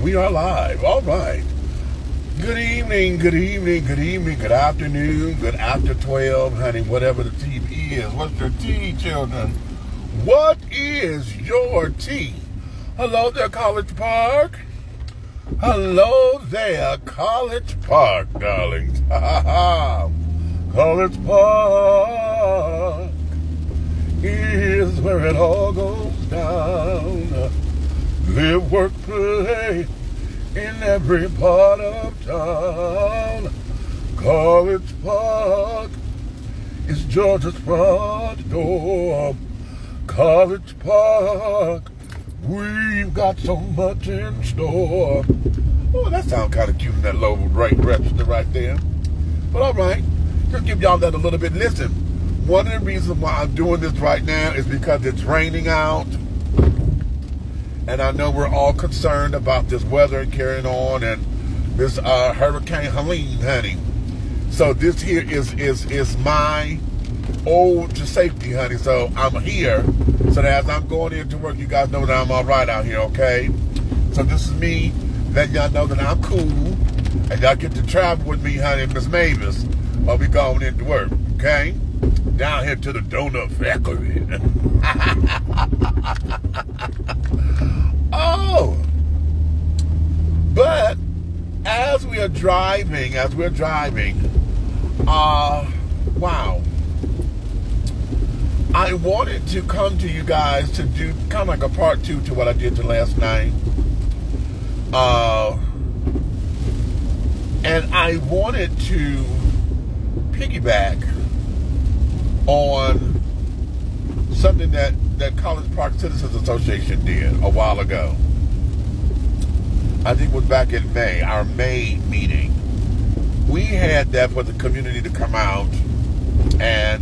We are live. All right. Good evening, good evening, good evening, good afternoon, good after 12, honey, whatever the tea is. What's your tea, children? What is your tea? Hello there, College Park. Hello there, College Park, darlings. College Park is where it all goes down. Live, work, play in every part of town. College Park is Georgia's front door. College Park, we've got so much in store. Oh, that sounds kind of cute in that low rate register right there. But all right, just give y'all that a little bit. Listen, one of the reasons why I'm doing this right now is because it's raining out. And I know we're all concerned about this weather and carrying on and this Hurricane Helene, honey. So this here is my ode to safety, honey. So I'm here so that as I'm going into work, you guys know that I'm all right out here, okay? So this is me letting y'all know that I'm cool. And y'all get to travel with me, honey, Miss Mavis, while we going into work, okay? Down here to the donut factory. Oh, but as we're driving, wow, I wanted to come to you guys to do kind of like a part 2 to what I did to last night. And I wanted to piggyback on something that College Park Citizens Association did a while ago. I think it was back in May, our May meeting. We had that for the community to come out, and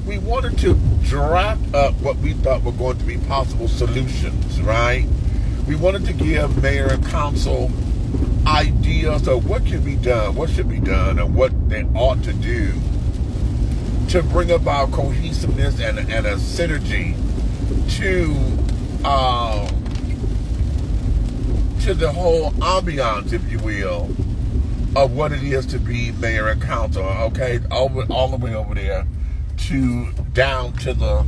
we wanted to draft up what we thought were going to be possible solutions, right? We wanted to give mayor and council ideas of what can be done, what should be done, and what they ought to do to bring about cohesiveness and a synergy to the whole ambiance, if you will, of what it is to be mayor and council. Okay, all the way over there to down to the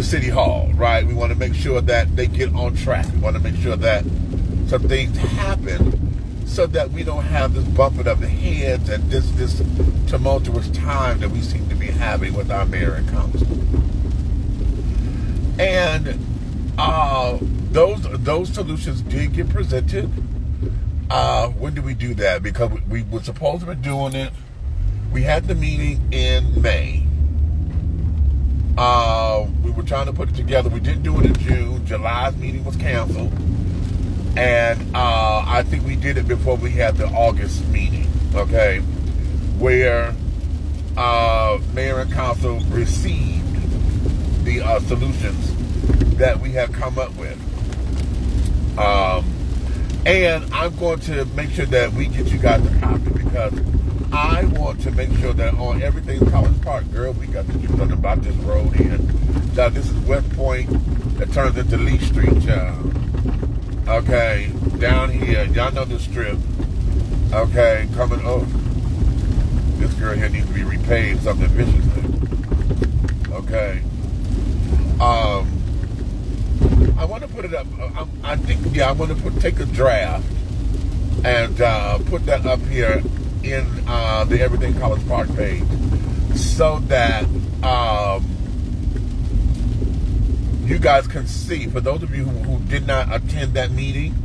city hall, right? We want to make sure that they get on track. We want to make sure that some things happen so that we don't have this bumping of the heads and this tumultuous time that we seem to be having with our mayor and council. And those solutions did get presented. When did we do that? Because we were supposed to be doing it. We had the meeting in May. We were trying to put it together. We didn't do it in June. July's meeting was canceled. And I think we did it before we had the August meeting, okay, where mayor and council received the solutions that we had come up with. And I'm going to make sure that we get you guys a copy because I want to make sure that on everything College Park, girl, we got to do something about this road here. Now, this is West Point that turns into Lee Street, child. Okay, down here, y'all know the strip. Okay, coming up. This girl here needs to be repaid something viciously. Okay. I want to put it up. I think, yeah, I want to take a draft and put that up here in the Everything College Park page so that you guys can see, for those of you who did not attend that meeting,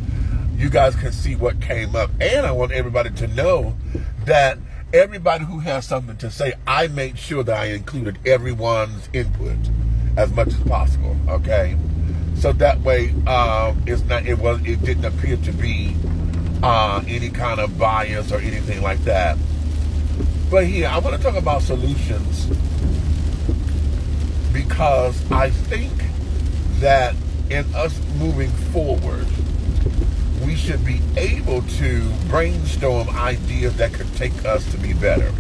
you guys can see what came up. And I want everybody to know that everybody who has something to say, I made sure that I included everyone's input as much as possible, okay? So that way, it didn't appear to be any kind of bias or anything like that. But here, I want to talk about solutions because I think that in us moving forward, we should be able to brainstorm ideas that could take us to be better,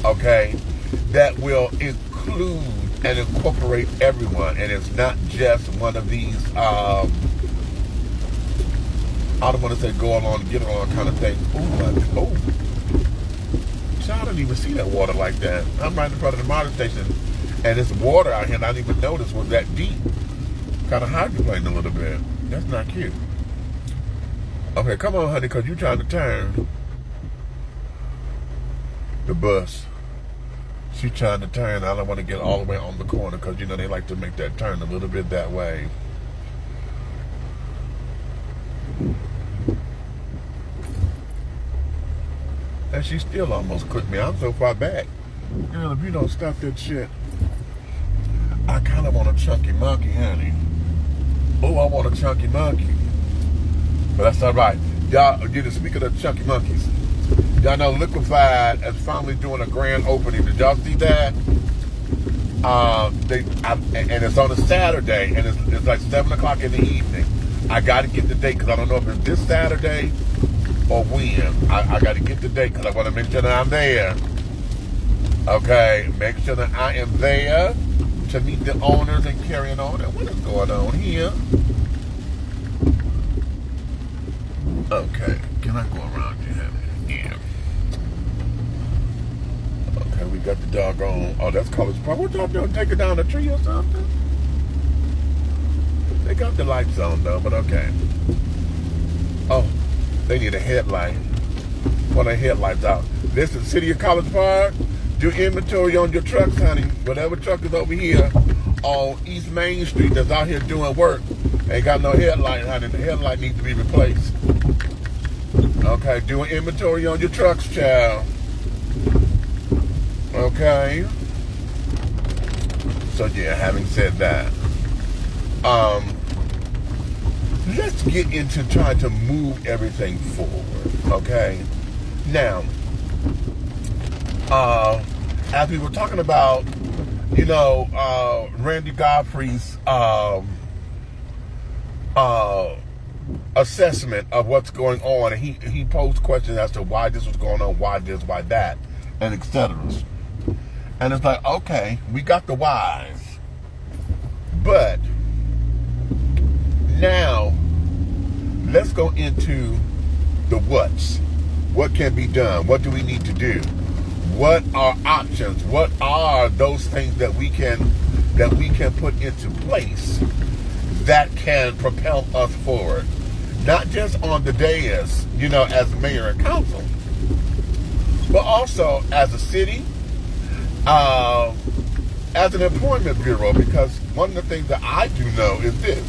okay? That will include and incorporate everyone, and it's not just one of these I don't want to say go along, get along kind of thing. Oh, I didn't even see that water like that. I'm right in front of the modern station, and this water out here, and I didn't even notice was that deep. Kind of hydroplaning a little bit. That's not cute. Okay, come on, honey, because you're trying to turn the bus. She's trying to turn. I don't want to get all the way on the corner because, you know, they like to make that turn a little bit that way. And she still almost clipped me. I'm so far back. Girl, if you don't stop that shit. I kind of want a chunky monkey, honey. Oh, I want a chunky monkey. But that's all right. Y'all, speaking of chunky monkeys, y'all know Liquefied is finally doing a grand opening. Did y'all see that? And it's on a Saturday, and it's like 7 o'clock in the evening. I got to get the date because I don't know if it's this Saturday or when. I got to get the date because I want to make sure that I'm there. Okay, make sure that I am there to meet the owners and carrying on. And what is going on here? Okay, can I go around here? Yeah. Okay, we got the doggone. Oh, that's College Park. What y'all doing? Take it down a tree or something? They got the lights on though, but okay. Oh, they need a headlight. Want the headlights out. This is the city of College Park. Do inventory on your trucks, honey. Whatever truck is over here on East Main Street that's out here doing work, ain't got no headlight, honey. The headlight needs to be replaced. Okay, doing inventory on your trucks, child. Okay. So yeah, having said that, let's get into trying to move everything forward. Okay. Now, as we were talking about, you know, Randy Godfrey's assessment of what's going on, and he posed questions as to why this was going on, why this, why that, and etc. And it's like, okay, we got the whys, but now let's go into the what's. What can be done? What do we need to do? What are options? What are those things that we can put into place that can propel us forward? Not just on the dais, you know, as mayor and council, but also as a city, as an employment bureau. Because one of the things that I do know is this: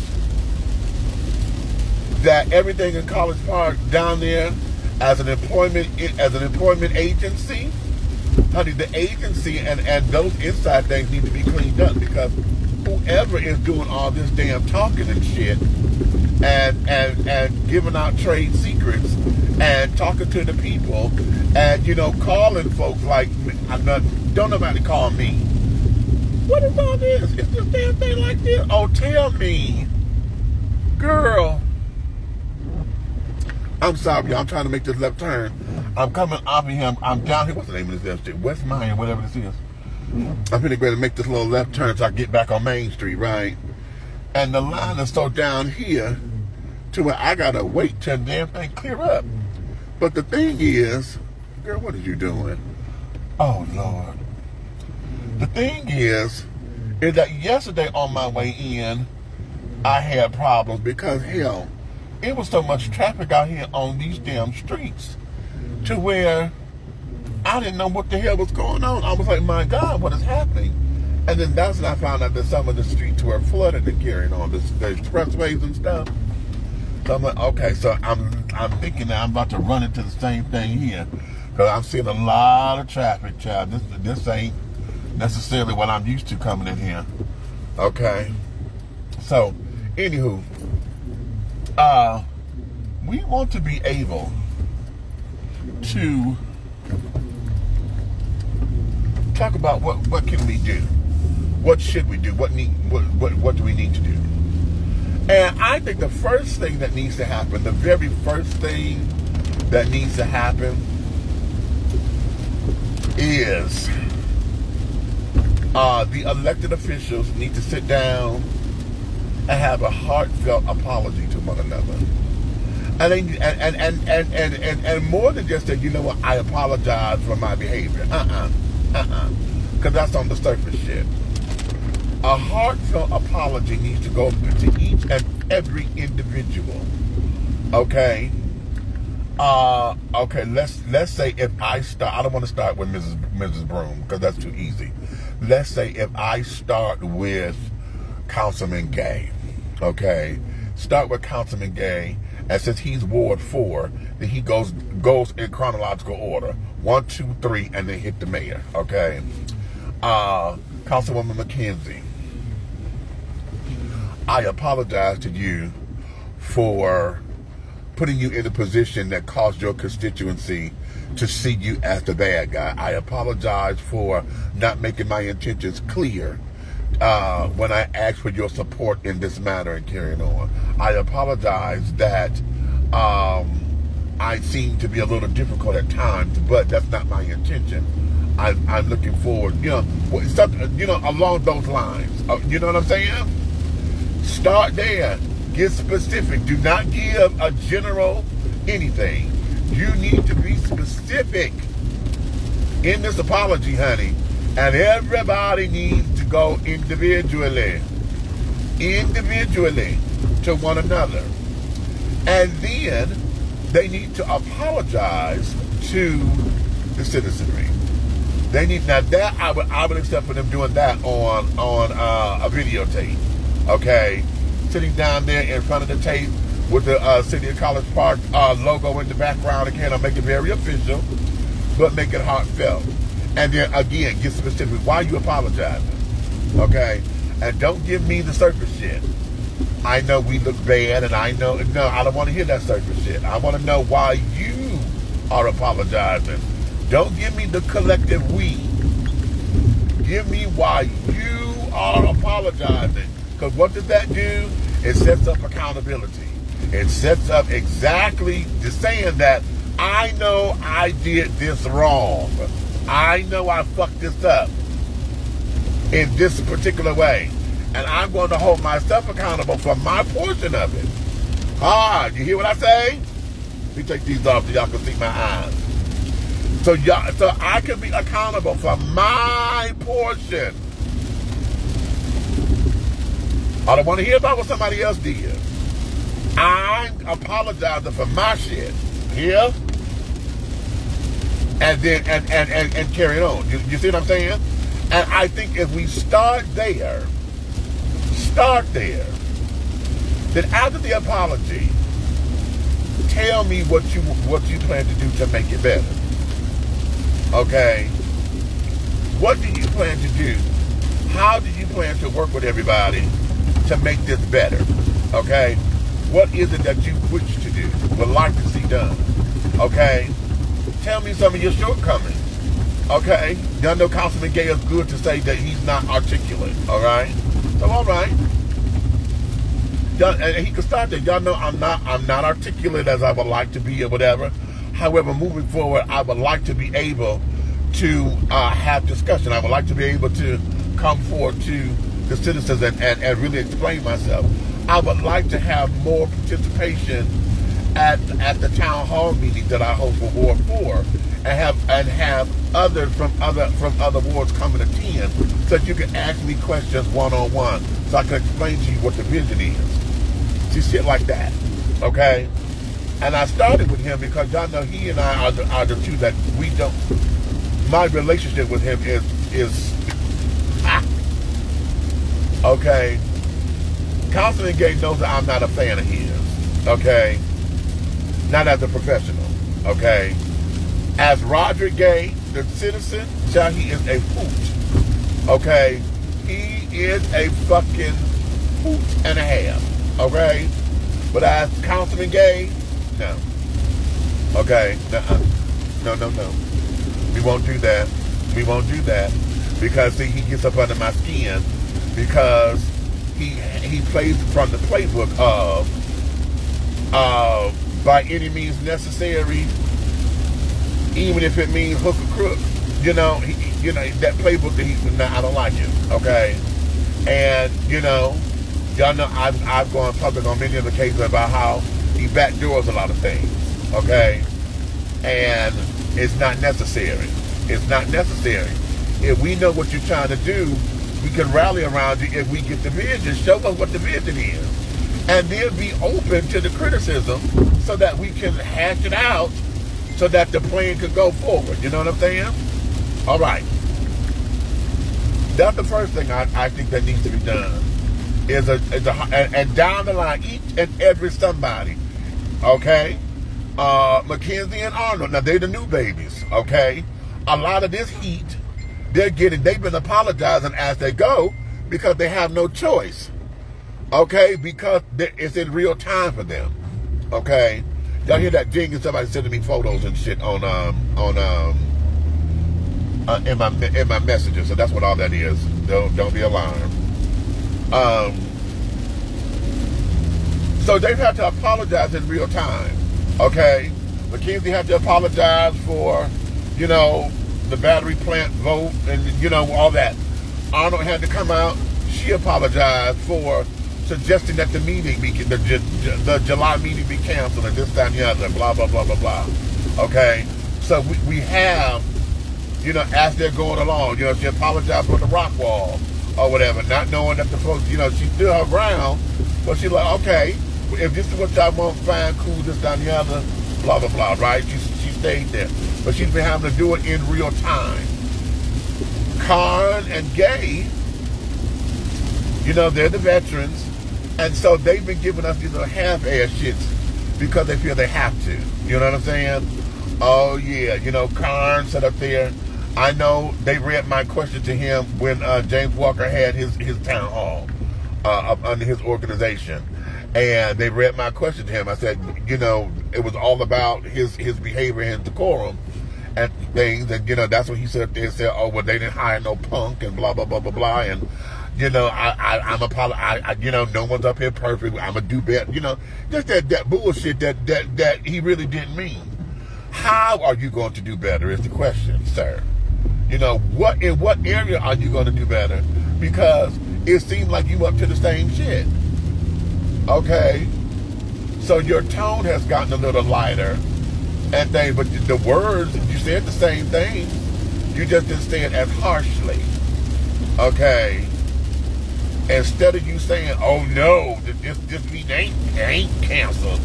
that everything in College Park down there, as an employment agency, honey, the agency and those inside things need to be cleaned up, because whoever is doing all this damn talking and shit and giving out trade secrets and talking to the people and, you know, calling folks like, don't nobody call me. What is all this? Is this damn thing like this? Oh, tell me. Girl. I'm sorry, y'all. I'm trying to make this left turn. I'm coming off of him. I'm down here. What's the name of this damn West Mine, whatever this is. I'm pretty ready to make this little left turn so I get back on Main Street, right? And the line is so down here to where I gotta wait till the damn thing clear up. But the thing is, girl, what are you doing? Oh, Lord. The thing is that yesterday on my way in, I had problems because, hell, it was so much traffic out here on these damn streets to where I didn't know what the hell was going on. I was like, my God, what is happening? And then that's when I found out that some of the streets were flooded and carrying on the expressways and stuff. So I'm like, okay, so I'm thinking that I'm about to run into the same thing here, because I'm seeing a lot of traffic, child. This ain't necessarily what I'm used to coming in here. Okay. So, anywho, we want to be able to talk about what can we do, what should we do, what do we need to do. And I think the first thing that needs to happen, the very first thing that needs to happen is the elected officials need to sit down and have a heartfelt apology to one another. And more than just that, you know what, I apologize for my behavior. Because that's on the surface shit. A heartfelt apology needs to go to each and every individual. Okay? Okay, let's say if I start, I don't want to start with Mrs. Broom, because that's too easy. Let's say if I start with Councilman Gay. Okay? Start with Councilman Gay, and since he's Ward 4, then he goes in chronological order. 1, 2, 3, and then hit the mayor. Okay? Councilwoman McKenzie, I apologize to you for putting you in a position that caused your constituency to see you as the bad guy. I apologize for not making my intentions clear when I asked for your support in this matter and carrying on. I apologize that I seem to be a little difficult at times, but that's not my intention. I'm looking forward, along those lines. You know what I'm saying? Start there. Get specific. Do not give a general anything. You need to be specific in this apology, honey. And everybody needs to go individually to one another. And then they need to apologize to the citizenry. They need, now that I would accept for them doing that on a videotape. Okay? Sitting down there in front of the tape with the City of College Park logo in the background. Again, I'll make it very official, but make it heartfelt. And then again, get specific. Why are you apologizing? Okay? And don't give me the surface shit. I know we look bad, and I know, no, I don't want to hear that surface shit. I want to know why you are apologizing. Don't give me the collective we. Give me why you are apologizing. Because what does that do? It sets up accountability. It sets up exactly the saying that I know I did this wrong. I know I fucked this up in this particular way. And I'm going to hold myself accountable for my portion of it. You hear what I say? Let me take these off so y'all can see my eyes. So I can be accountable for my portion. I don't want to hear about what somebody else did. I'm apologizing for my shit. Here. And then and carry it on. You see what I'm saying? And I think if we start there, then after the apology, tell me what you plan to do to make it better. Okay? What do you plan to do? How do you plan to work with everybody to make this better? Okay? What is it that you wish to do, would like to see done? Okay? Tell me some of your shortcomings. Okay? Y'all know Councilman Gay is good to say that he's not articulate. Alright? So alright. And he can start there. Y'all know I'm not articulate as I would like to be or whatever. However, moving forward, I would like to be able to have discussion. I would like to be able to come forward to the citizens and really explain myself. I would like to have more participation at the town hall meetings that I host for Ward 4, and have others from other wards come and attend, so that you can ask me questions one-on-one, so I can explain to you what the vision is. See, shit like that, okay? And I started with him because y'all know he and I are the two that we don't. My relationship with him is okay. Councilman Gay knows that I'm not a fan of his, okay? Not as a professional, okay? As Roderick Gay, the citizen, he is a hoot, okay? He is a fucking hoot and a half, okay? But as Councilman Gay, no. Okay, no. We won't do that. We won't do that. Because, see, he gets up under my skin because he plays from the playbook of by any means necessary, even if it means hook or crook. You know, that playbook that I don't like it. Okay, and y'all know I've gone public on many of the cases about how he backdoors a lot of things, okay? And it's not necessary. It's not necessary. If we know what you're trying to do, we can rally around you if we get the vision, show us what the vision is. And then be open to the criticism so that we can hash it out so that the plan can go forward. You know what I'm saying? All right. That's the first thing I think that needs to be done. And down the line, each and every somebody, okay? Mackenzie and Arnold, now they're the new babies, okay? A lot of this heat, they've been apologizing as they go because they have no choice, okay? Because it's in real time for them, okay? Y'all hear that ding and somebody sending me photos and shit in my messages, so that's what all that is. Don't be alarmed. So they've had to apologize in real time, okay? Mackenzie had to apologize for, you know, the battery plant vote and, you know, all that. Arnold had to come out. She apologized for suggesting that the meeting the July meeting be canceled and this, that, and the other, blah, blah, blah, blah, blah. Okay? So we have, you know, as they're going along, you know, she apologized for the rock wall or whatever, not knowing that the folks, you know, she stood her ground, but she's like, okay, if this is what y'all want, fine, cool, this, that, and the other, blah, blah, blah, right? She stayed there. But she's been having to do it in real time. Karn and Gay, you know, they're the veterans, and so they've been giving us these little half-ass shits because they feel they have to. You know what I'm saying? Oh, yeah. You know, Karn sat up there. I know they read my question to him when James Walker had his town hall up under his organization. And they read my question to him. I said, you know, it was all about his behavior and decorum and things. And, you know, that's what he said up there and said, oh, well, they didn't hire no punk and blah, blah, blah, blah, blah. And, you know, you know, no one's up here perfect. I'm going to do better. You know, just that bullshit that he really didn't mean. How are you going to do better is the question, sir. You know, in what area are you going to do better? Because it seems like you up to the same shit. Okay? So your tone has gotten a little lighter and things, but the words, you said the same thing. You just didn't say it as harshly. Okay? Instead of you saying, oh no, this meeting ain't canceled.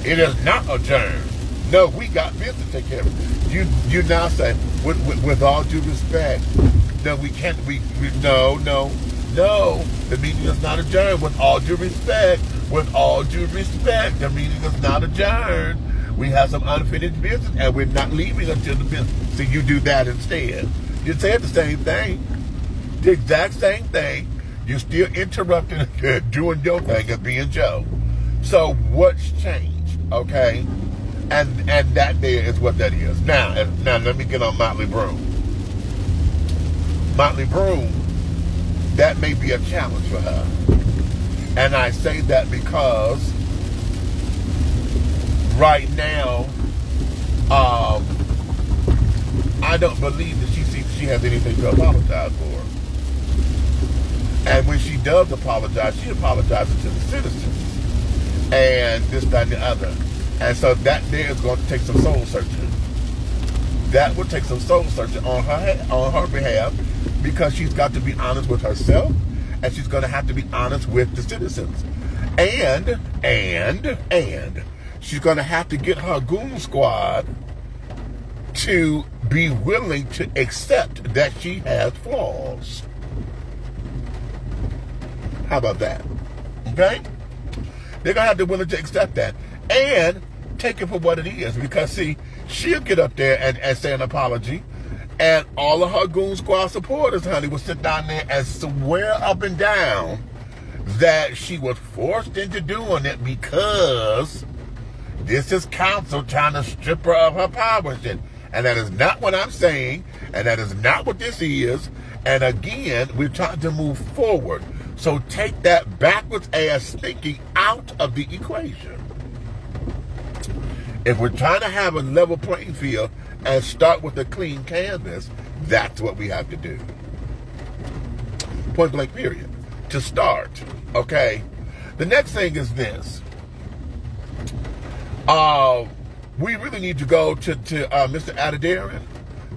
It is not adjourned. No, we got business to take care of. You now say, with all due respect, no, we can't, no, the meeting is not adjourned. With all due respect, the meeting is not adjourned. We have some unfinished business, and we're not leaving until the business. So you do that instead. You said the same thing, the exact same thing. You're still interrupting, doing your thing and being Joe. So what's changed, okay? And that there is what that is. Now let me get on Motley Broom. Motley Broom, that may be a challenge for her. And I say that because right now, I don't believe that she has anything to apologize for. And when she does apologize, she apologizes to the citizens. And this, that, and the other. And so that there is going to take some soul searching. That will take some soul searching on her behalf, because she's got to be honest with herself, and she's going to have to be honest with the citizens. And she's going to have to get her goon squad to be willing to accept that she has flaws. How about that? Okay? They're going to have to be willing to accept that. And take it for what it is. Because, see, she'll get up there and say an apology, and all of her goon squad supporters, honey, will sit down there and swear up and down that she was forced into doing it because this is council trying to strip her of her power. And that is not what I'm saying, and that is not what this is. And again, we're trying to move forward. So take that backwards ass thinking out of the equation. If we're trying to have a level playing field and start with a clean canvas, that's what we have to do. Point blank period. To start, okay? The next thing is this. We really need to go to Mr. Adadaran,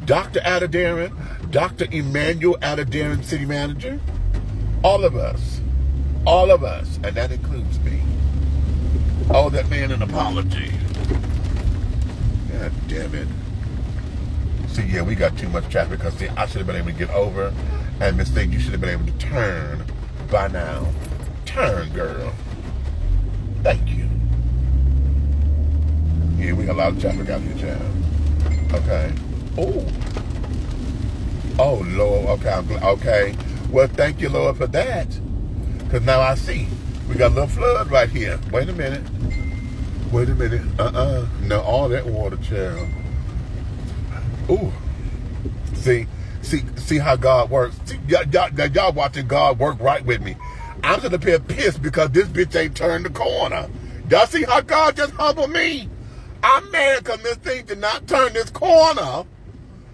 Dr. Adadaran, Dr. Emmanuel Adadaran, City Manager. All of us, and that includes me. Oh, that man an apology. God damn it. See, yeah, we got too much traffic because I should have been able to get over. And Miss Thing, you should have been able to turn by now. Turn, girl. Thank you. Yeah, we got a lot of traffic out here, child. Okay. Oh, Lord. Okay. Well, thank you, Lord, for that. Because now I see. We got a little flood right here. Wait a minute. No, all that water, child. Ooh. See how God works. See, y'all watching God work right with me. I'm sitting up here pissed because this bitch ain't turned the corner. Y'all see how God just humbled me? I'm mad because this thing did not turn this corner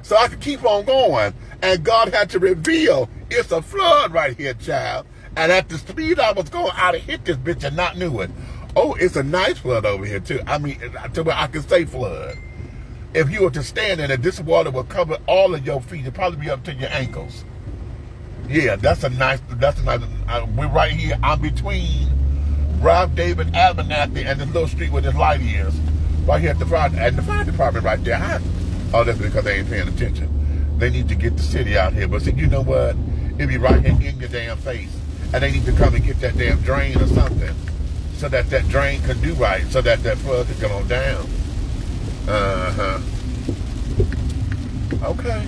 so I could keep on going. And God had to reveal it's a flood right here, child. And at the speed I was going, I'd have hit this bitch and not knew it. Oh, it's a nice flood over here, too. I mean, to where I can say flood. If you were to stand in it, this water will cover all of your feet. It'd probably be up to your ankles. Yeah, that's a nice, we're right here. I'm between Rob David Abernathy and this little street where this light is. Right here at the fire department right there. Oh, that's because they ain't paying attention. They need to get the city out here. But see, you know what? It'd be right here in your damn face. And they need to come and get that damn drain or something. So that drain can do right. So that flood can come on down. Okay.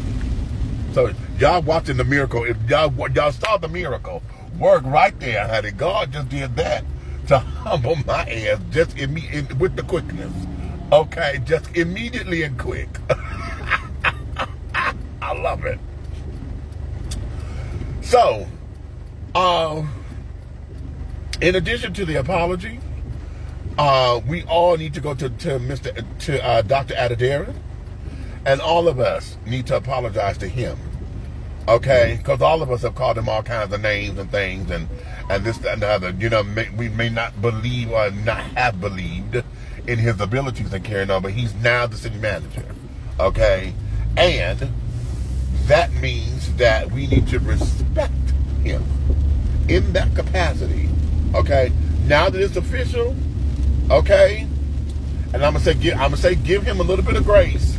So y'all watching the miracle. If y'all saw the miracle, work right there, honey. God just did that to humble my ass just with the quickness. Okay, just immediately and quick. I love it. So, in addition to the apology, we all need to go to Dr. Adadaran, and all of us need to apologize to him. Okay, because all of us have called him all kinds of names and things, and this, that, and the other. You know, we may not believe or not have believed in his abilities and carrying on, but he's now the city manager. Okay, and that means that we need to respect him in that capacity. Okay, now that it's official. Okay, and I'm gonna say give him a little bit of grace.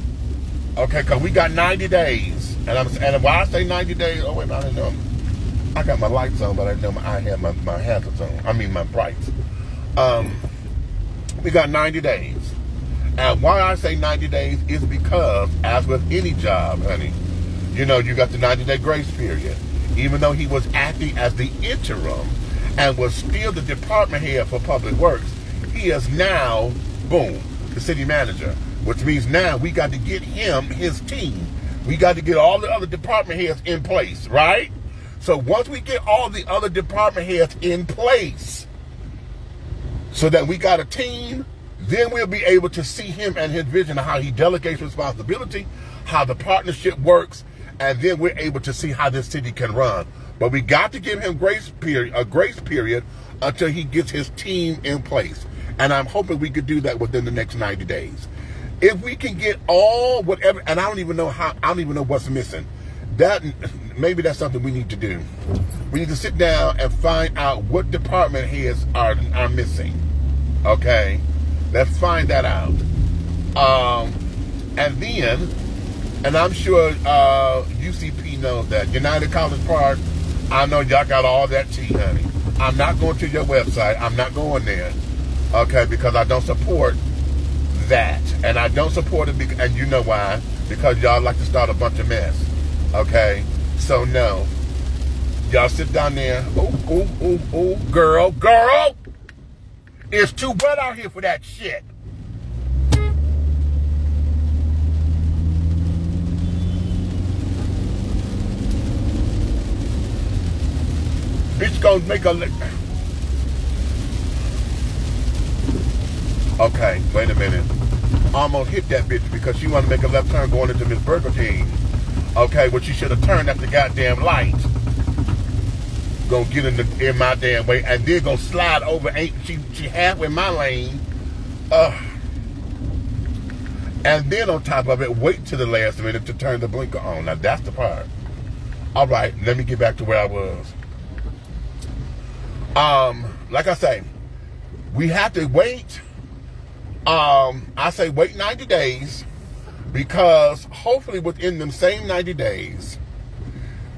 Okay, because we got 90 days. And why I say 90 days, oh wait a minute, I didn't know. I got my lights on, but I didn't know I had my hazards on. I mean my brights. We got 90 days. And why I say 90 days is because, as with any job, honey, you know, you got the 90-day grace period. Even though he was acting as the interim and was still the department head for public works, he is now, boom, the city manager. Which means now we got to get him, his team. We got to get all the other department heads in place, right? So once we get all the other department heads in place, so that we got a team, then we'll be able to see him and his vision of how he delegates responsibility, how the partnership works, and then we're able to see how this city can run. But we got to give him a grace period until he gets his team in place. And I'm hoping we could do that within the next 90 days. If we can get all whatever, and I don't even know what's missing. Maybe that's something we need to do. We need to sit down and find out what department heads are missing. Okay, let's find that out. And then, and I'm sure UCP knows that. United College Park, I know y'all got all that tea, honey. I'm not going to your website. I'm not going there. Okay, because I don't support that. And I don't support it, and you know why? Because y'all like to start a bunch of mess. Okay? So no. Y'all sit down there. Oh, girl. It's too wet out here for that shit. Bitch gonna make a lick. Okay, wait a minute. Almost hit that bitch because she wanted to make a left turn going into Miss Burger King. Okay, well she should have turned at the goddamn light. Gonna get in my damn way and then gonna slide over. Ain't she halfway in my lane? And then on top of it, wait to the last minute to turn the blinker on. Now that's the part. All right, let me get back to where I was. Like I say, we have to wait. I say wait 90 days because hopefully within them same 90 days,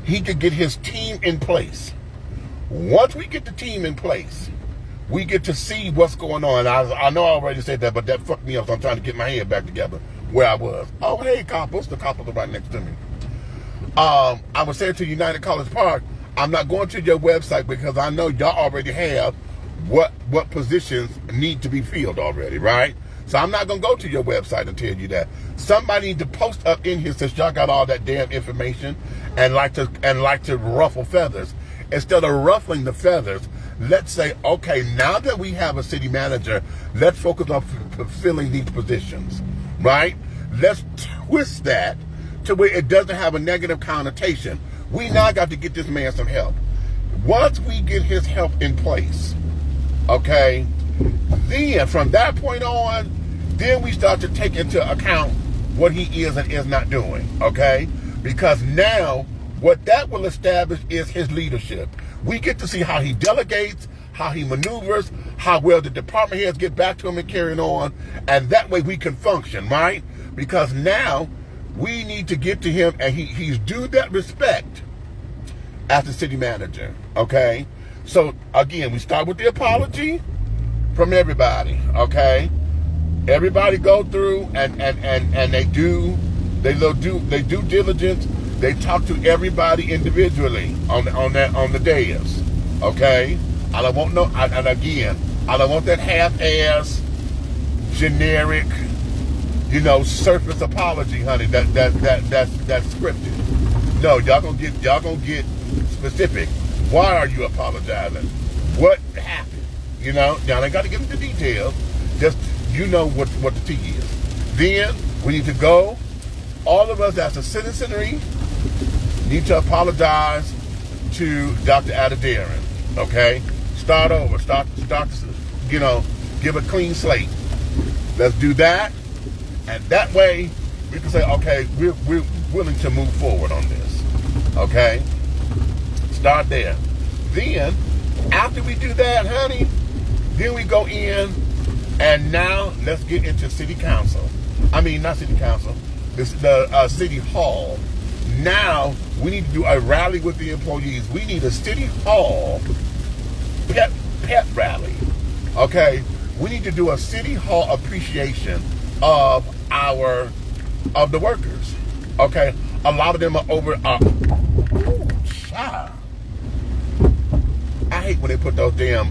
he could get his team in place. Once we get the team in place, we get to see what's going on. I know I already said that, but that fucked me up, so I'm trying to get my head back together where I was. Oh, hey, coppers. The coppers are right next to me. I was saying to United College Park, I'm not going to your website because I know y'all already have what positions need to be filled already, right? So I'm not going to go to your website and tell you that. Somebody need to post up in here since y'all got all that damn information and like to ruffle feathers. Instead of ruffling the feathers, let's say, okay, now that we have a city manager, let's focus on fulfilling these positions, right? Let's twist that to where it doesn't have a negative connotation. We now got to get this man some help. Once we get his help in place, okay, then from that point on, then we start to take into account what he is and is not doing, okay? Because now, what that will establish is his leadership. We get to see how he delegates, how he maneuvers, how well the department heads get back to him and carrying on, and that way we can function, right? Because now, we need to get to him, and he's due that respect as the city manager, okay? So, again, we start with the apology from everybody, okay? Everybody go through and they do diligence. They talk to everybody individually on the dais, okay? I don't want no, and again, I don't want that half-ass, generic, you know, surface apology, honey. That's scripted. No, y'all gonna get specific. Why are you apologizing? What happened? You know, y'all ain't got to get into details. Just you know what the tea is. Then we need to go. All of us as a citizenry need to apologize to Dr. Adadaran. Okay, start over. Start. You know, give a clean slate. Let's do that. And that way, we can say, okay, we're willing to move forward on this. Okay? Start there. Then, after we do that, honey, then we go in, and now let's get into city council. I mean, not city council. This is the city hall. Now, we need to do a rally with the employees. We need a city hall pet rally. Okay? We need to do a city hall appreciation of the workers. Okay, a lot of them are over. I hate when they put those damn,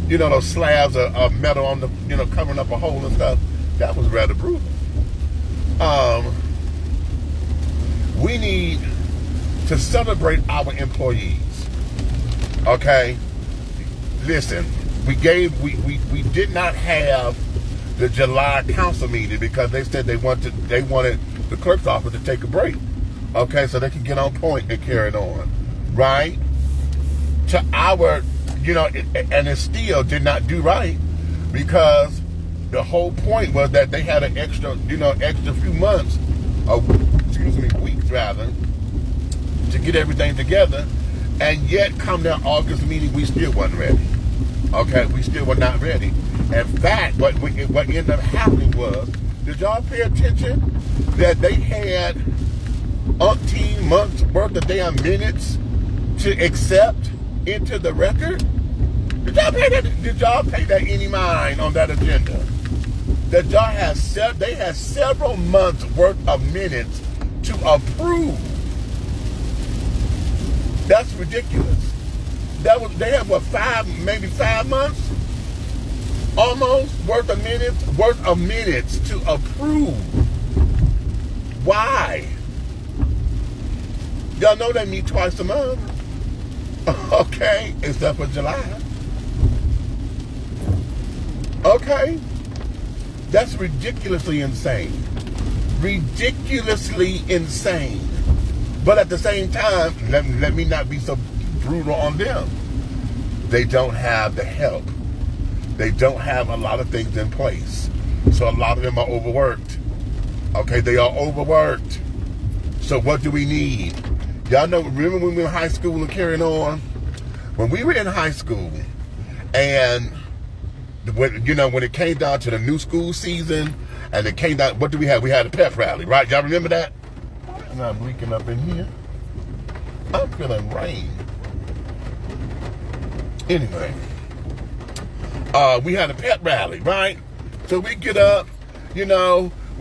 you know, those slabs of metal on the, you know, covering up a hole and stuff. That was rather brutal. We need to celebrate our employees. Okay, listen, we did not have the July council meeting because they said they wanted the clerk's office to take a break. Okay, so they can get on point and carry it on, right? To our, you know, and it still did not do right because the whole point was that they had an extra few months, weeks rather, to get everything together, and yet come that August meeting, we still wasn't ready. Okay, we still were not ready. In fact, what ended up happening was, did y'all pay attention that they had umpteen months worth of damn minutes to accept into the record? Did y'all pay that any mind on that agenda? That y'all they had several months worth of minutes to approve. That's ridiculous. They had what, maybe 5 months? Almost worth of minutes to approve. Why? Y'all know they meet twice a month. Okay, except for July. Okay. That's ridiculously insane. Ridiculously insane. But at the same time, let me not be so brutal on them. They don't have the help. They don't have a lot of things in place. So a lot of them are overworked. Okay, they are overworked. So what do we need? Y'all know, remember when we were in high school and carrying on? When we were in high school, and when it came down to the new school season, and it came down, what do we have? We had a pep rally, right? Y'all remember that? And I'm leaking up in here. I'm feeling rain. Anyway, we had a pep rally, right? So we get up, we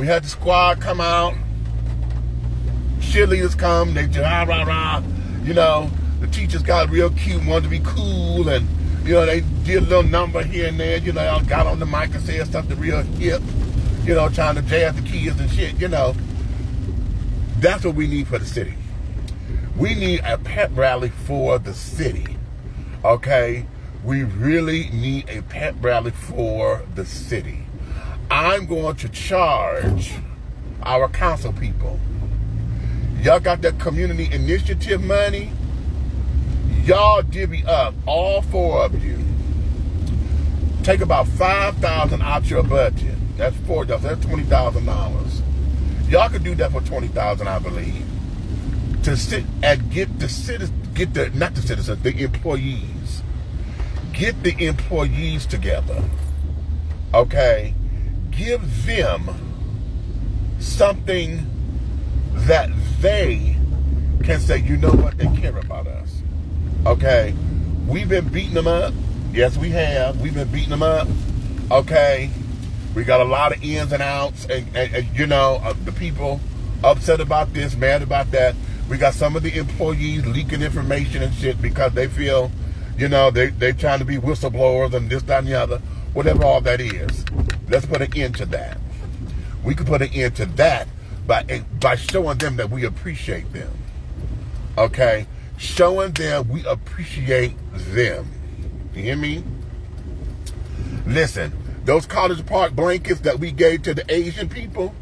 had the squad come out, cheerleaders come, they just rah, rah, rah, the teachers got real cute, wanted to be cool, and, they did a little number here and there, got on the mic and said something real hip, trying to jazz the kids and shit, That's what we need for the city. We need a pep rally for the city, okay? We really need a pep rally for the city. I'm going to charge our council people. Y'all got that community initiative money? Y'all divvy up, all 4 of you. Take about $5,000 out your budget. That's $4. That's $20,000. Y'all could do that for $20,000, I believe. To sit and get the employees. Get the employees together. Okay? Give them something that they can say, you know what, they care about us. Okay? We've been beating them up. Yes, we have. We've been beating them up. Okay? We got a lot of ins and outs, and the people upset about this, mad about that. We got some of the employees leaking information and shit because they feel, they're trying to be whistleblowers and this, that, and the other. Whatever all that is. Let's put an end to that. We can put an end to that by showing them that we appreciate them. Okay? Showing them we appreciate them. You hear me? Listen, those College Park blankets that we gave to the Asian people,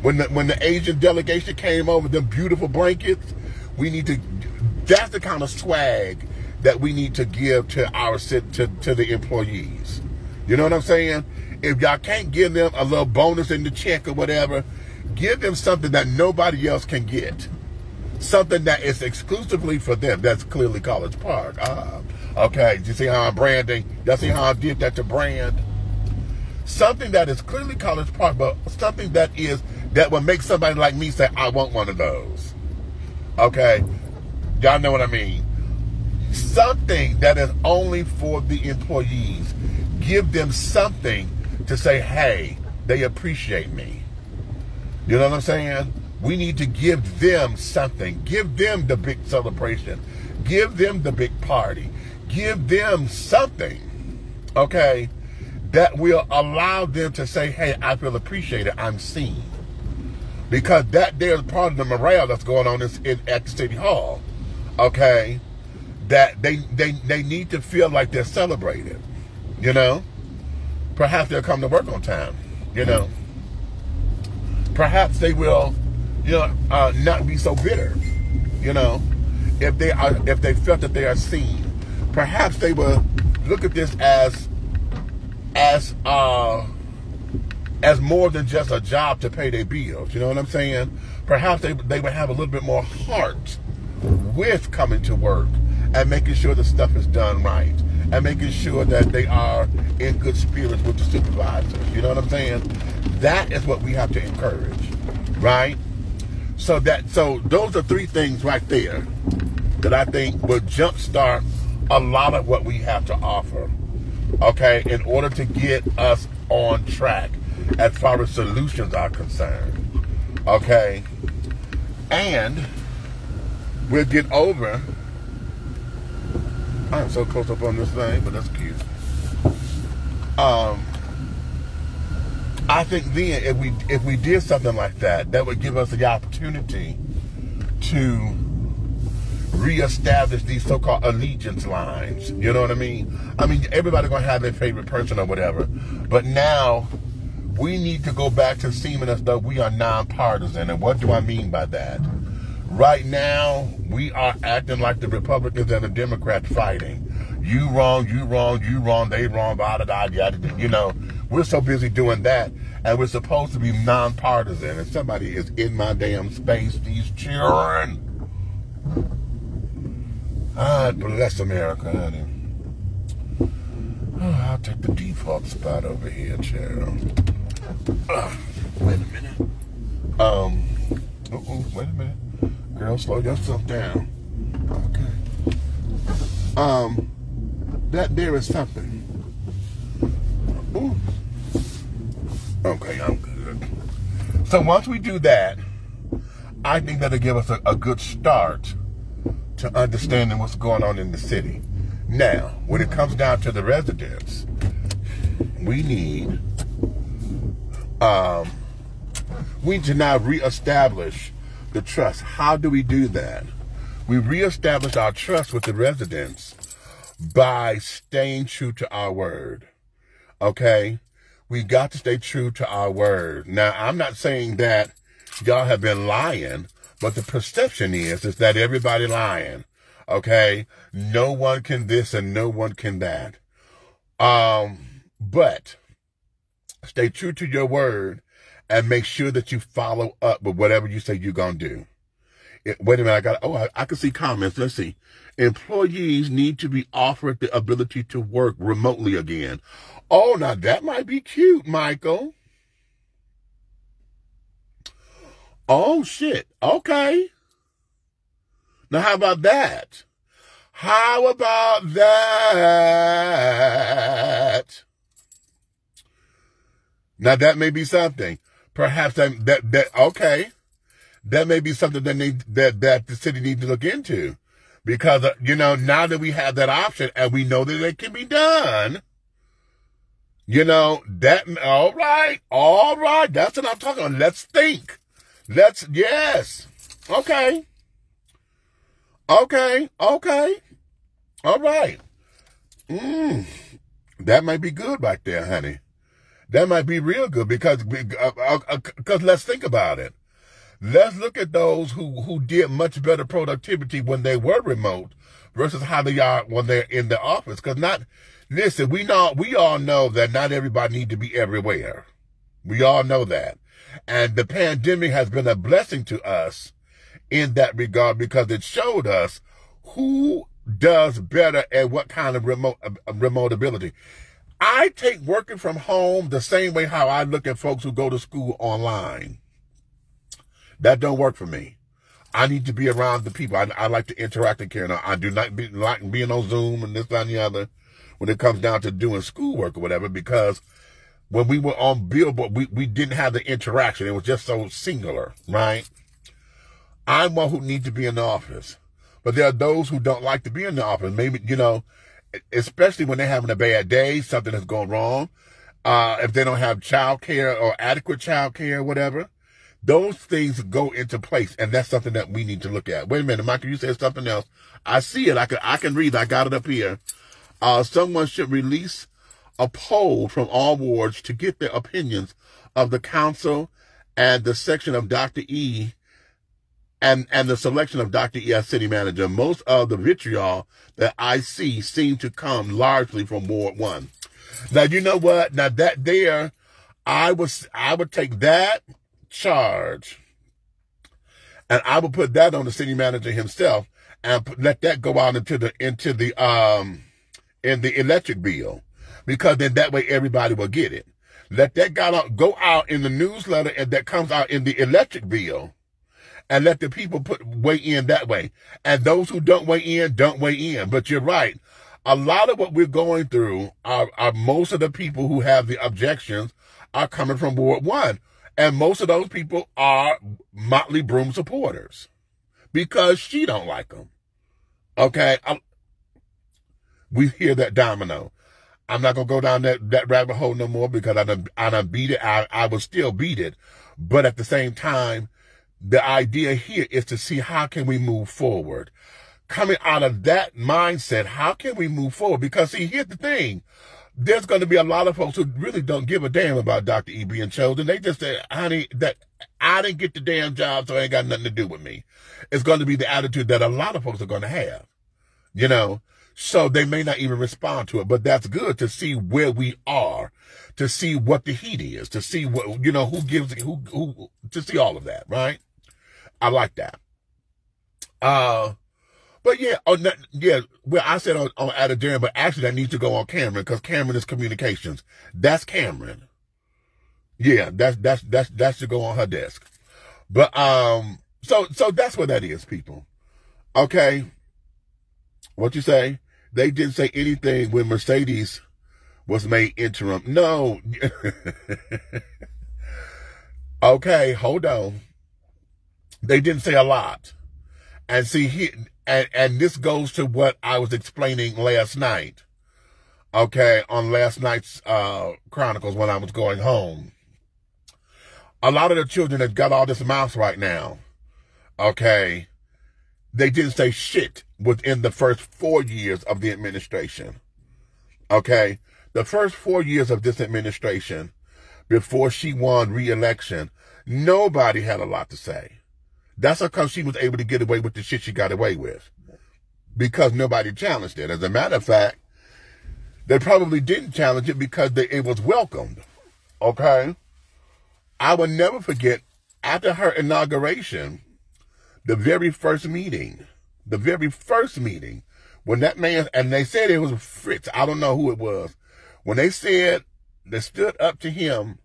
when the Asian delegation came over, them beautiful blankets, that's the kind of swag that we need to give to to the employees. You know what I'm saying? If y'all can't give them a little bonus in the check or whatever, give them something that nobody else can get. Something that is exclusively for them. That's clearly College Park. Okay, you see how I'm branding? Y'all see how I did that to brand? Something that is clearly College Park, but something that will make somebody like me say, I want one of those. Okay? Y'all know what I mean? Something that is only for the employees. Give them something to say, hey, they appreciate me. You know what I'm saying? We need to give them something. Give them the big celebration. Give them the big party. Give them something, okay, that will allow them to say, hey, I feel appreciated. I'm seen. Because there's part of the morale that's going on at the City Hall, okay, that they need to feel like they're celebrated, Perhaps they'll come to work on time, Perhaps they will, not be so bitter, if they felt that they are seen. Perhaps they will look at this as more than just a job to pay their bills. You know what I'm saying? Perhaps they would have a little bit more heart with coming to work and making sure the stuff is done right and making sure that they are in good spirits with the supervisors. You know what I'm saying? That is what we have to encourage, right? So those are 3 things right there that I think will jumpstart a lot of what we have to offer, okay, in order to get us on track as far as solutions are concerned, okay? And we'll get over, I'm so close up on this thing, but that's cute. I think then if we did something like that, that would give us the opportunity to reestablish these so-called allegiance lines. You know what I mean? Everybody's going to have their favorite person or whatever. But now, we need to go back to seeming as though we are nonpartisan. And what do I mean by that? Right now, we are acting like the Republicans and the Democrats fighting. You wrong, you wrong, you wrong, they wrong, blah, blah, blah, yada, We're so busy doing that And we're supposed to be nonpartisan. And somebody is in my damn space, these children. God bless America, honey. Oh, I'll take the default spot over here, child. Wait a minute. Wait a minute. Girl, slow yourself down. Okay. That there is something. Ooh. Okay, I'm good. So once we do that, I think that'll give us a good start to understanding what's going on in the city. Now, when it comes down to the residents, we need to now reestablish the trust. How do we do that? We reestablish our trust with the residents by staying true to our word. Okay? We got to stay true to our word. Now, I'm not saying that y'all have been lying, but the perception is that everybody lying. Okay? No one can this and no one can that. But stay true to your word and make sure that you follow up with whatever you say you're going to do. Wait a minute, I can see comments. Let's see. Employees need to be offered the ability to work remotely again. Oh, now that might be cute, Michael. Oh, shit. Okay. Now, how about that? How about that? Now, that may be something. Perhaps okay. That may be something that the city needs to look into. Because, now that we have that option and we know that it can be done, all right. That's what I'm talking about. Let's think. Yes. Okay. All right. That might be good right there, honey. That might be real good because let's think about it. Let's look at those who did much better productivity when they were remote versus how they are when they're in the office. Listen, we all know that not everybody needs to be everywhere. We all know that. And the pandemic has been a blessing to us in that regard because it showed us who does better at what kind of remote ability. I take working from home the same way how I look at folks who go to school online. That don't work for me. I need to be around the people. I like to interact and care. Now, I do not like being on Zoom and this, that, and the other when it comes down to doing schoolwork or whatever, because when we were on Billboard, we didn't have the interaction. It was just so singular, right? I'm one who needs to be in the office. But there are those who don't like to be in the office. Maybe, especially when they're having a bad day, something has gone wrong. If they don't have child care or adequate child care or whatever. Those things go into place, and that's something that we need to look at. Wait a minute, Michael, you said something else. I see it. I can read it. I got it up here. Someone should release a poll from all wards to get their opinions of the council and the section of Dr. E and the selection of Dr. E as city manager. Most of the vitriol that I see seem to come largely from Ward 1. Now, you know what? Now, that there, I would take that charge and I would put that on the city manager himself and let that go out into the electric bill, because then that way everybody will get it. Let that go out in the newsletter and that comes out in the electric bill, and let the people weigh in that way. And those who don't weigh in, don't weigh in. But you're right. A lot of what we're going through are most of the people who have the objections are coming from Ward 1. And most of those people are Motley Broom supporters because she don't like them. Okay? We hear that domino. I'm not going to go down that rabbit hole no more because I done beat it. I will still beat it. But at the same time, the idea here is to see how can we move forward. Coming out of that mindset, how can we move forward? Because see, here's the thing. There's going to be a lot of folks who really don't give a damn about Dr. E being chosen. They just say, honey, that I didn't get the damn job, so it ain't got nothing to do with me. It's going to be the attitude that a lot of folks are going to have, so they may not even respond to it. But that's good to see where we are, to see what the heat is, to see what, you know, who gives it, who, to see all of that, right? I like that. But yeah, well, I said on at a dinner, but actually that needs to go on Cameron, because Cameron is communications. That's Cameron. Yeah, that should go on her desk. But, so that's what that is, people. Okay. What you say? They didn't say anything when Mercedes was made interim. No. Okay, hold on. They didn't say a lot. And see, and this goes to what I was explaining last night. Okay, on last night's Chronicles when I was going home. A lot of the children that got all this mouth right now, okay, they didn't say shit within the first 4 years of the administration. Okay, the first 4 years of this administration, before she won re-election, nobody had a lot to say. That's because she was able to get away with the shit she got away with, because nobody challenged it. As a matter of fact, they probably didn't challenge it because it was welcomed. Okay, I will never forget, after her inauguration, the very first meeting, when that man, and they said it was Fritz, I don't know who it was, when they said, they stood up to him,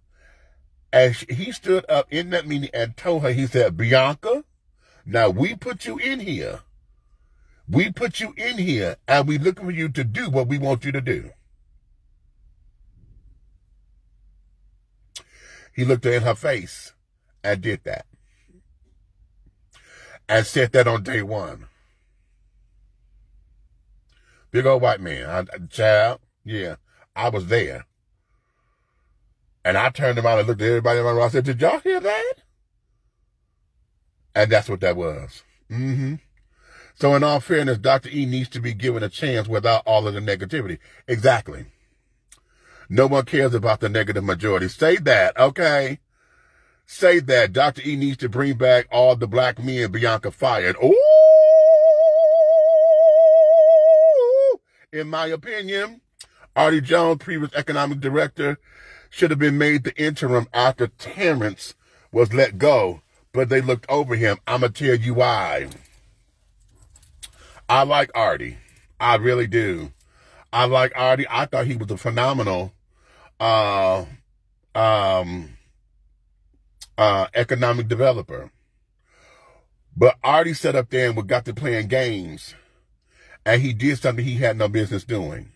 and he stood up in that meeting and told her, he said, Bianca, now we put you in here. We put you in here, and we looking for you to do what we want you to do. He looked her in her face and did that. And said that on day one. Big old white man. Child, yeah, I was there. And I turned around and looked at everybody in my room. I said, did y'all hear that? And that's what that was. So in all fairness, Dr. E needs to be given a chance without all of the negativity. Exactly. No one cares about the negative majority. Say that, okay? Say that. Dr. E needs to bring back all the black men Bianca fired. Ooh! In my opinion, Artie Jones, previous economic director, should have been made the interim after Terrence was let go, but they looked over him. I'm going to tell you why. I like Artie. I really do. I like Artie. I thought he was a phenomenal economic developer. But Artie sat up there and got to playing games, and he did something he had no business doing.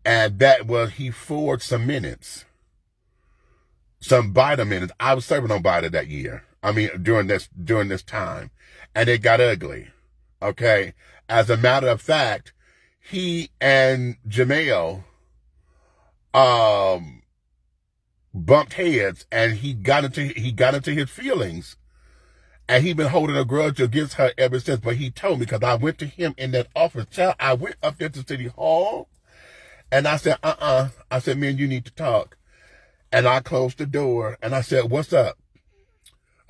And that was, he forged some minutes. Some Biden minutes. I was serving on Biden that year. I mean, during this time. And it got ugly. Okay. As a matter of fact, he and Jamel, bumped heads, and he got into his feelings, and he been holding a grudge against her ever since. But he told me, because I went to him in that office, child, I went up there to City Hall, and I said, I said, man, you need to talk. And I closed the door, and I said, what's up?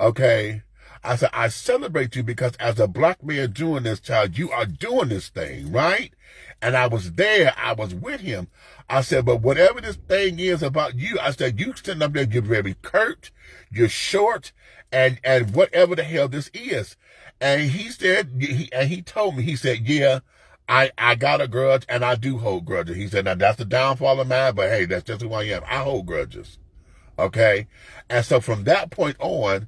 Okay. I said, I celebrate you because as a black man doing this, child, you are doing this thing, right? And I was there. I was with him. I said, but whatever this thing is about you, I said, you sitting up there, you're very curt, you're short, and whatever the hell this is. And he said, he told me, he said, yeah, I got a grudge, and I do hold grudges. He said, now that's the downfall of mine, but hey, that's just who I am. I hold grudges. Okay? And so from that point on,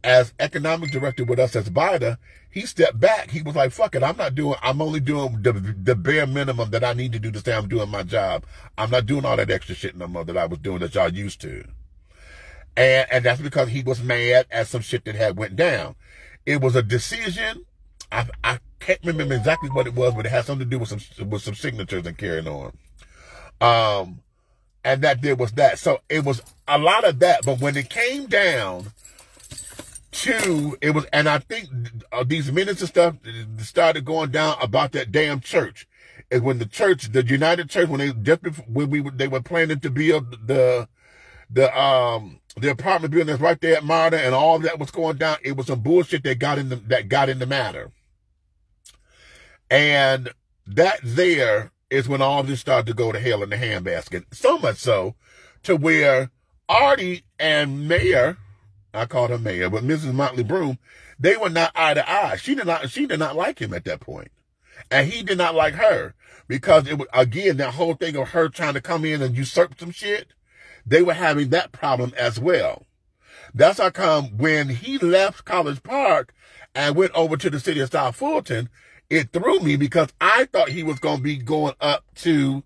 as economic director with us as Biden, he stepped back. He was like, fuck it, I'm only doing the bare minimum that I need to do to say I'm doing my job. I'm not doing all that extra shit no more that I was doing that y'all used to. And that's because he was mad at some shit that had went down. It was a decision. I can't remember exactly what it was, but it had something to do with some signatures and carrying on. And that there was that. So it was a lot of that. But when it came down to, it was, and I think these minutes and stuff started going down about that damn church. Is when the church, the United Church, when they were planning to build the apartment building that's right there at Marta, and all that was going down. It was some bullshit that got in the matter. And that there is when all this started to go to hell in the handbasket. So much so to where Artie and Mayor, I called her Mayor, but Mrs. Motley Broom, they were not eye to eye. She did not like him at that point. And he did not like her because it was, again, that whole thing of her trying to come in and usurp some shit. They were having that problem as well. That's how come when he left College Park and went over to the city of South Fulton, it threw me because I thought he was going to be going up to,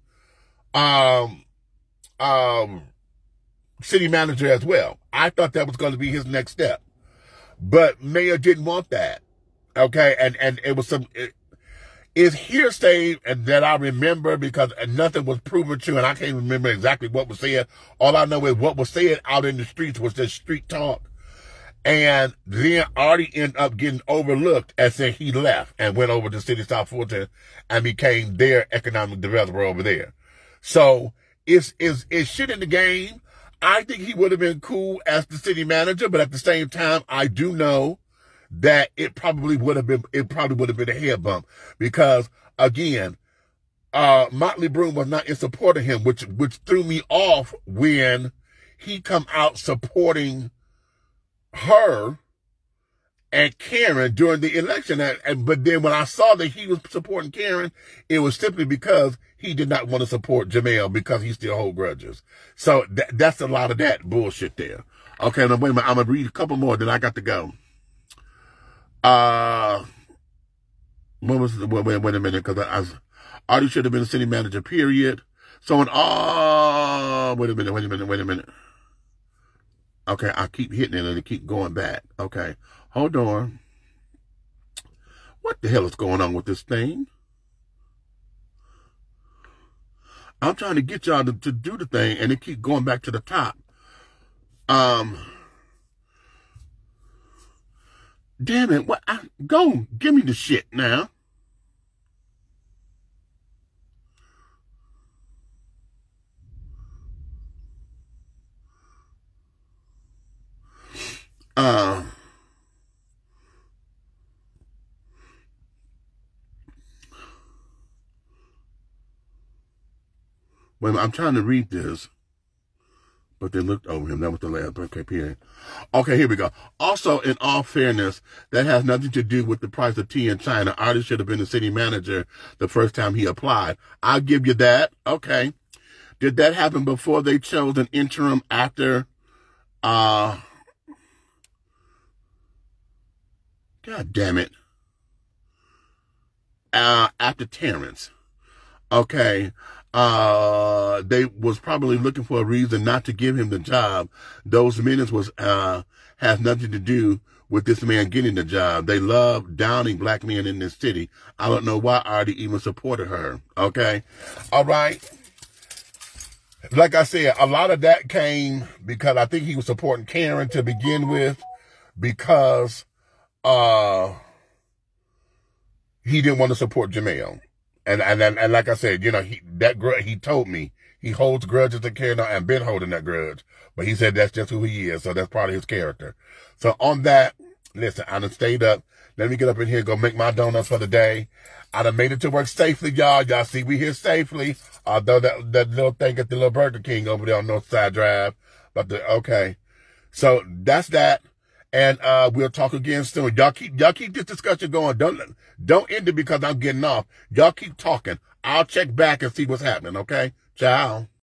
city manager as well. I thought that was going to be his next step, but Mayor didn't want that. Okay. And it was it's hearsay that I remember because nothing was proven true, and I can't remember exactly what was said. All I know is what was said out in the streets was just street talk. And then Artie ended up getting overlooked and said he left and went over to the city of South Fulton and became their economic developer over there. So it's shit in the game. I think he would have been cool as the city manager, but at the same time, I do know that it probably would have been a head bump because again, Motley Broom was not in support of him, which threw me off when he come out supporting her and Karen during the election. But then when I saw that he was supporting Karen, it was simply because he did not want to support Jamel because he still hold grudges. So that's a lot of that bullshit there. Okay, now wait a minute. I'm going to read a couple more, then I got to go. What was wait a minute, because Artie should have been a city manager, period. So wait a minute. Okay, I keep hitting it and it keep going back. Okay, hold on. What the hell is going on with this thing? I'm trying to get y'all to do the thing and it keep going back to the top. Damn it, what? Go, give me the shit now. Wait, I'm trying to read this. But they looked over him. That was the last. Okay, period. Okay, here we go. Also, in all fairness, that has nothing to do with the price of tea in China. Artie should have been the city manager the first time he applied. I'll give you that. Okay. Did that happen before they chose an interim after, God damn it. After Terrence. Okay. They was probably looking for a reason not to give him the job. Those minutes has nothing to do with this man getting the job. They love downing black men in this city. I don't know why Artie even supported her. Okay. All right. Like I said, a lot of that came because I think he was supporting Karen to begin with because, he didn't want to support Jamel. And like I said, you know, he told me he holds grudges to Karen and been holding that grudge, but he said that's just who he is. So that's part of his character. So on that, listen, I done stayed up. Let me get up in here and go make my donuts for the day. I done made it to work safely, y'all. Y'all see we here safely. Although that little thing at the little Burger King over there on Northside Drive. But okay. So that's that. And we'll talk again soon. Y'all keep this discussion going. Don't end it because I'm getting off. Y'all keep talking. I'll check back and see what's happening, okay? Ciao.